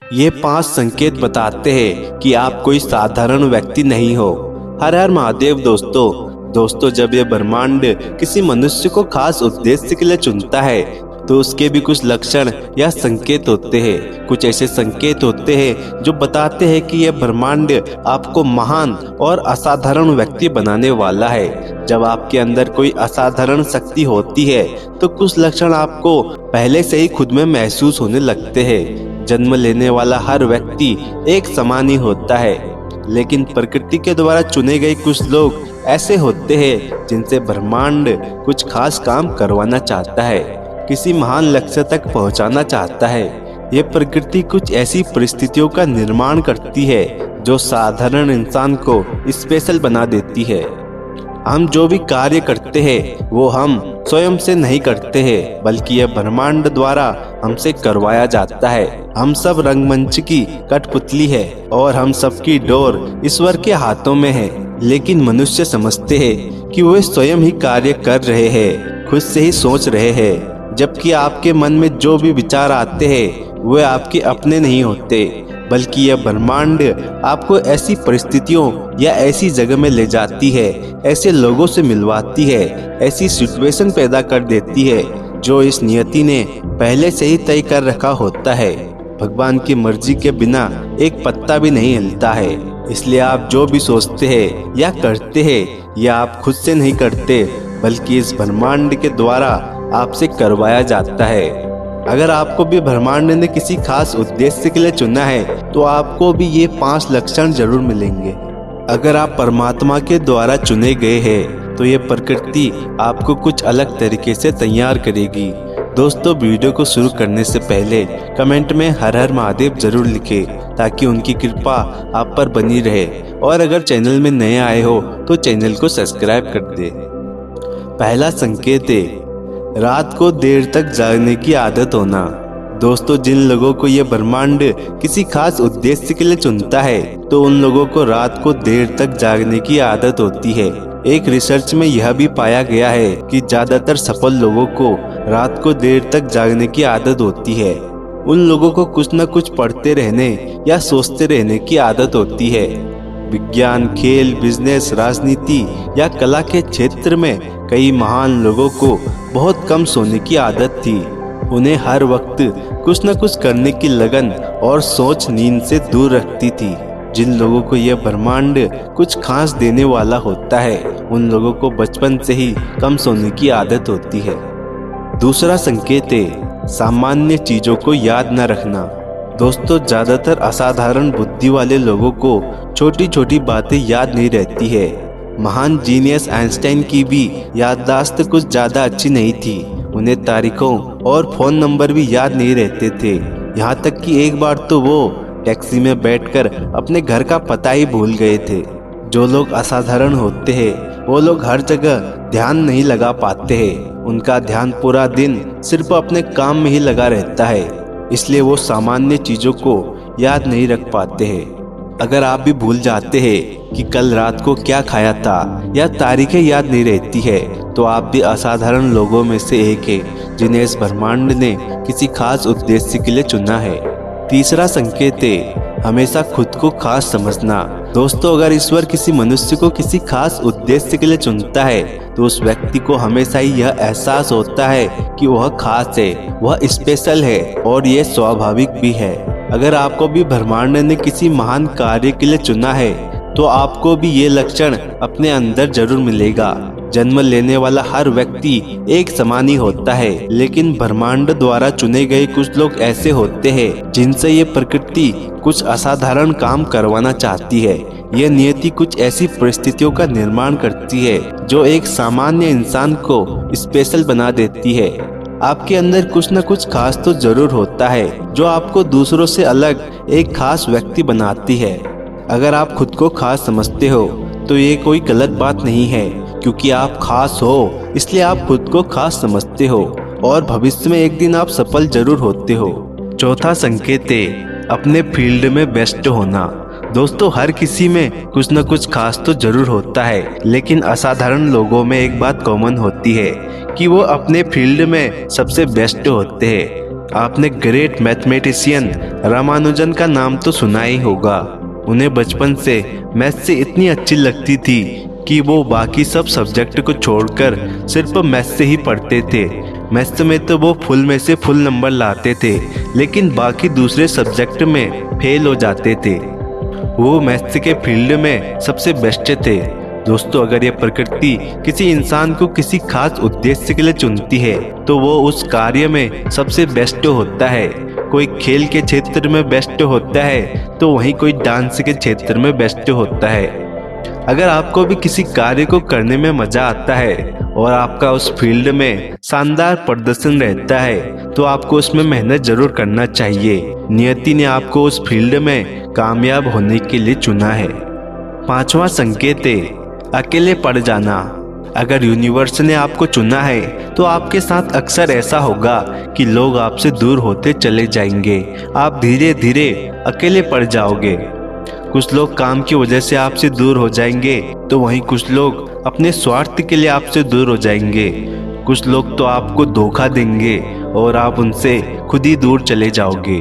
ये 5 संकेत बताते हैं कि आप कोई साधारण व्यक्ति नहीं हो। हर हर महादेव दोस्तों, जब ये ब्रह्मांड किसी मनुष्य को खास उद्देश्य के लिए चुनता है तो उसके भी कुछ लक्षण या संकेत होते हैं। कुछ ऐसे संकेत होते हैं जो बताते हैं कि यह ब्रह्मांड आपको महान और असाधारण व्यक्ति बनाने वाला है। जब आपके अंदर कोई असाधारण शक्ति होती है तो कुछ लक्षण आपको पहले से ही खुद में महसूस होने लगते हैं। जन्म लेने वाला हर व्यक्ति एक समान ही होता है, लेकिन प्रकृति के द्वारा चुने गए कुछ लोग ऐसे होते हैं जिनसे ब्रह्मांड कुछ खास काम करवाना चाहता है, किसी महान लक्ष्य तक पहुंचाना चाहता है। ये प्रकृति कुछ ऐसी परिस्थितियों का निर्माण करती है जो साधारण इंसान को स्पेशल बना देती है। हम जो भी कार्य करते हैं वो हम स्वयं से नहीं करते हैं, बल्कि यह ब्रह्मांड द्वारा हमसे करवाया जाता है। हम सब रंगमंच की कठपुतली है और हम सबकी डोर ईश्वर के हाथों में है, लेकिन मनुष्य समझते हैं कि वे स्वयं ही कार्य कर रहे हैं, खुद से ही सोच रहे हैं। जबकि आपके मन में जो भी विचार आते हैं वे आपके अपने नहीं होते, बल्कि यह ब्रह्मांड आपको ऐसी परिस्थितियों या ऐसी जगह में ले जाती है, ऐसे लोगों से मिलवाती है, ऐसी सिचुएशन पैदा कर देती है जो इस नियति ने पहले से ही तय कर रखा होता है। भगवान की मर्जी के बिना एक पत्ता भी नहीं हिलता है। इसलिए आप जो भी सोचते हैं या करते हैं यह आप खुद से नहीं करते, बल्कि इस ब्रह्मांड के द्वारा आपसे करवाया जाता है। अगर आपको भी ब्रह्मांड ने किसी खास उद्देश्य के लिए चुना है तो आपको भी ये 5 लक्षण जरूर मिलेंगे। अगर आप परमात्मा के द्वारा चुने गए हैं तो ये प्रकृति आपको कुछ अलग तरीके से तैयार करेगी। दोस्तों, वीडियो को शुरू करने से पहले कमेंट में हर हर महादेव जरूर लिखें ताकि उनकी कृपा आप पर बनी रहे, और अगर चैनल में नए आए हो तो चैनल को सब्सक्राइब कर दे। पहला संकेत है रात को देर तक जागने की आदत होना। दोस्तों, जिन लोगों को यह ब्रह्मांड किसी खास उद्देश्य के लिए चुनता है तो उन लोगों को रात को देर तक जागने की आदत होती है। एक रिसर्च में यह भी पाया गया है कि ज्यादातर सफल लोगों को रात को देर तक जागने की आदत होती है। उन लोगों को कुछ न कुछ पढ़ते रहने या सोचते रहने की आदत होती है। विज्ञान, खेल, बिजनेस, राजनीति या कला के क्षेत्र में कई महान लोगों को बहुत कम सोने की आदत थी। उन्हें हर वक्त कुछ न कुछ करने की लगन और सोच नींद से दूर रखती थी। जिन लोगों को यह ब्रह्मांड कुछ खास देने वाला होता है उन लोगों को बचपन से ही कम सोने की आदत होती है। दूसरा संकेत है सामान्य चीजों को याद न रखना। दोस्तों, ज्यादातर असाधारण बुद्धि वाले लोगों को छोटी छोटी बातें याद नहीं रहती है। महान जीनियस आइंस्टाइन की भी याददाश्त कुछ ज्यादा अच्छी नहीं थी। उन्हें तारीखों और फोन नंबर भी याद नहीं रहते थे। यहाँ तक कि एक बार तो वो टैक्सी में बैठकर अपने घर का पता ही भूल गए थे। जो लोग असाधारण होते हैं वो लोग हर जगह ध्यान नहीं लगा पाते हैं। उनका ध्यान पूरा दिन सिर्फ अपने काम में ही लगा रहता है, इसलिए वो सामान्य चीजों को याद नहीं रख पाते हैं। अगर आप भी भूल जाते हैं कि कल रात को क्या खाया था या तारीखें याद नहीं रहती है तो आप भी असाधारण लोगों में से एक है जिन्हें इस ब्रह्मांड ने किसी खास उद्देश्य के लिए चुना है। तीसरा संकेत है हमेशा खुद को खास समझना। दोस्तों, अगर ईश्वर किसी मनुष्य को किसी खास उद्देश्य के लिए चुनता है तो उस व्यक्ति को हमेशा ही यह एहसास होता है कि वह खास है, वह स्पेशल है, और यह स्वाभाविक भी है। अगर आपको भी ब्रह्मांड ने किसी महान कार्य के लिए चुना है तो आपको भी ये लक्षण अपने अंदर जरूर मिलेगा। जन्म लेने वाला हर व्यक्ति एक समान ही होता है, लेकिन ब्रह्मांड द्वारा चुने गए कुछ लोग ऐसे होते हैं जिनसे ये प्रकृति कुछ असाधारण काम करवाना चाहती है। यह नियति कुछ ऐसी परिस्थितियों का निर्माण करती है जो एक सामान्य इंसान को स्पेशल बना देती है। आपके अंदर कुछ न कुछ खास तो जरूर होता है जो आपको दूसरों से अलग एक खास व्यक्ति बनाती है। अगर आप खुद को खास समझते हो तो ये कोई गलत बात नहीं है, क्योंकि आप खास हो इसलिए आप खुद को खास समझते हो और भविष्य में एक दिन आप सफल जरूर होते हो। चौथा संकेत है अपने फील्ड में बेस्ट होना। दोस्तों, हर किसी में कुछ न कुछ खास तो जरूर होता है, लेकिन असाधारण लोगों में एक बात कॉमन होती है कि वो अपने फील्ड में सबसे बेस्ट होते हैं। आपने ग्रेट मैथमेटिशियन रामानुजन का नाम तो सुना ही होगा। उन्हें बचपन से मैथ से इतनी अच्छी लगती थी कि वो बाकी सब सब्जेक्ट को छोड़कर सिर्फ मैथ से ही पढ़ते थे। मैथ्स में तो वो फुल में से फुल नंबर लाते थे, लेकिन बाकी दूसरे सब्जेक्ट में फेल हो जाते थे। वो मैथ्स के फील्ड में सबसे बेस्ट थे। दोस्तों, अगर ये प्रकृति किसी इंसान को किसी खास उद्देश्य के लिए चुनती है तो वो उस कार्य में सबसे बेस्ट होता है। कोई खेल के क्षेत्र में बेस्ट होता है तो वहीं कोई डांस के क्षेत्र में बेस्ट होता है। अगर आपको भी किसी कार्य को करने में मजा आता है और आपका उस फील्ड में शानदार प्रदर्शन रहता है तो आपको उसमें मेहनत जरूर करना चाहिए। नियति ने आपको उस फील्ड में कामयाब होने के लिए चुना है। 5वां संकेत है अकेले पड़ जाना। अगर यूनिवर्स ने आपको चुना है तो आपके साथ अक्सर ऐसा होगा कि लोग आपसे दूर होते चले जाएंगे। आप धीरे धीरे अकेले पड़ जाओगे। कुछ लोग काम की वजह से आपसे दूर हो जाएंगे तो वहीं कुछ लोग अपने स्वार्थ के लिए आपसे दूर हो जाएंगे। कुछ लोग तो आपको धोखा देंगे और आप उनसे खुद ही दूर चले जाओगे।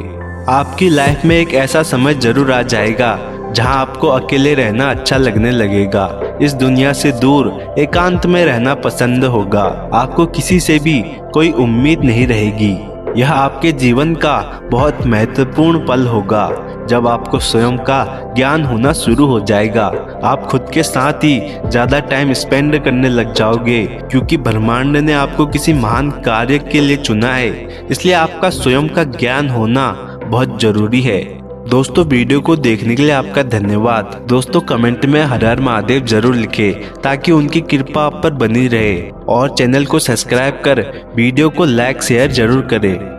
आपकी लाइफ में एक ऐसा समय जरूर आ जाएगा जहां आपको अकेले रहना अच्छा लगने लगेगा। इस दुनिया से दूर एकांत में रहना पसंद होगा। आपको किसी से भी कोई उम्मीद नहीं रहेगी। यह आपके जीवन का बहुत महत्वपूर्ण पल होगा जब आपको स्वयं का ज्ञान होना शुरू हो जाएगा। आप खुद के साथ ही ज्यादा टाइम स्पेंड करने लग जाओगे, क्योंकि ब्रह्मांड ने आपको किसी महान कार्य के लिए चुना है। इसलिए आपका स्वयं का ज्ञान होना बहुत जरूरी है। दोस्तों, वीडियो को देखने के लिए आपका धन्यवाद। दोस्तों, कमेंट में हर हर महादेव जरूर लिखें ताकि उनकी कृपा आप पर बनी रहे, और चैनल को सब्सक्राइब कर वीडियो को लाइक शेयर जरूर करें।